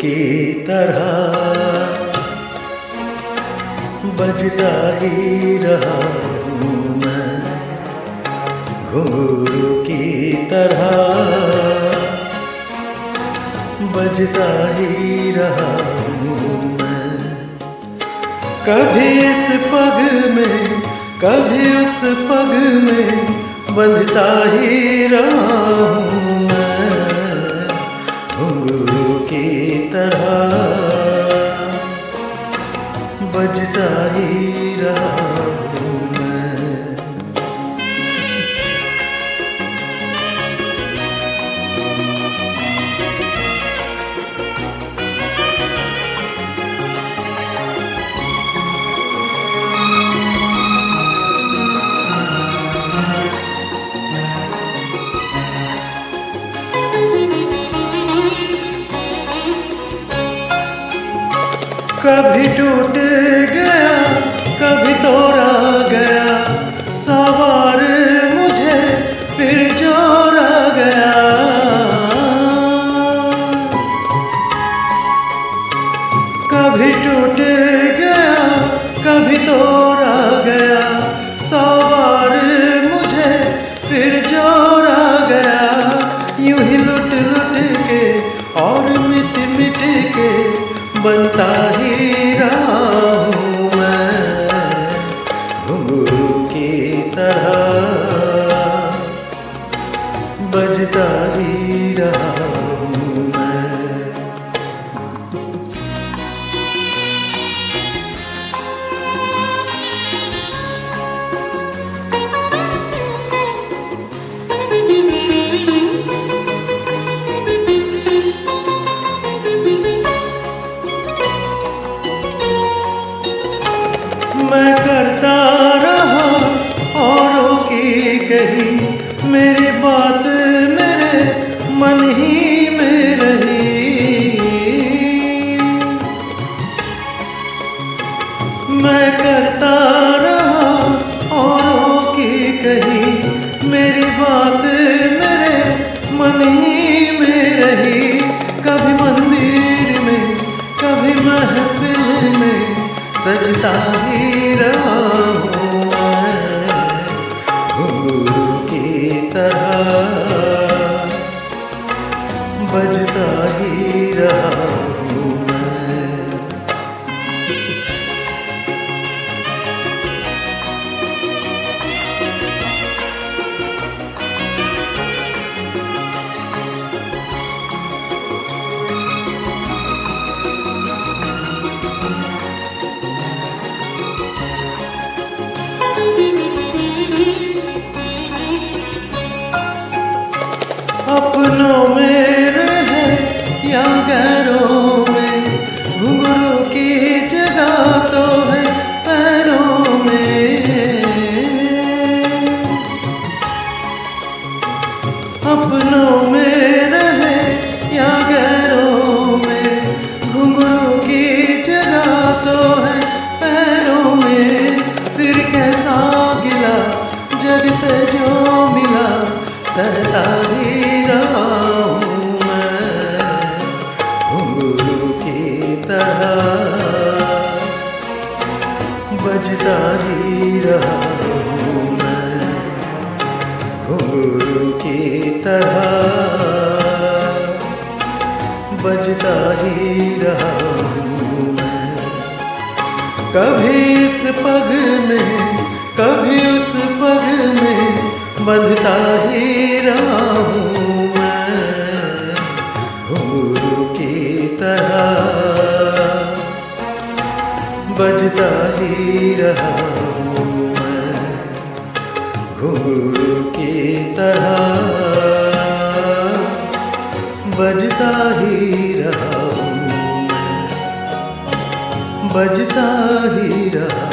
की तरह बजता ही रहा हूँ मैं, घुंघरू की तरह बजता ही रहा हूँ मैं। कभी इस पग में कभी उस पग में बंधता ही रहा हूँ मैं, घुंघरू की तरह बजता ही रहा हूँ मैं। कभी टूट गया कभी तोड़ा गया, सवार मुझे फिर जोड़ा गया। कभी टूट गया कभी तोड़ा गया, सवार मुझे फिर जोड़ा गया। यूं ही लुट लुट के और मिट मिट के बनता ही रहा हूँ मैं, घुंघरू की तरह बजता ही रहा हूँ मैं। मैं करता रहा औरों की कही, मेरी बात मेरे मन ही में रही। मैं करता रहा औरों की कही, मेरी बात मेरे मन ही में रही। कभी मंदिर में कभी महफिल में सजता ही रहा हूँ मैं, घुंघरू की तरह बजता ही रहा हूँ मैं। अपनों में रहे या गैरों में, घुंघरू की जगह तो है पैरों में। अपनों में रहे या गैरों में, घुंघरू की जगह तो है पैरों में। फिर कैसा गिला जग से जो मिला, सहता ही रहा हूँ मैं, घुंघरू की तरह बजता ही रहा हूँ मैं, घुंघरू की तरह बजता ही रहा हूँ मैं। कभी इस पग में कभी उस पग में बंधता ही रहा हूँ मैं, घुंघरू की तरह बजता ही रहा हूँ मैं, घुंघरू की तरह बजता ही रहा हूँ मैं, बजता ही रहा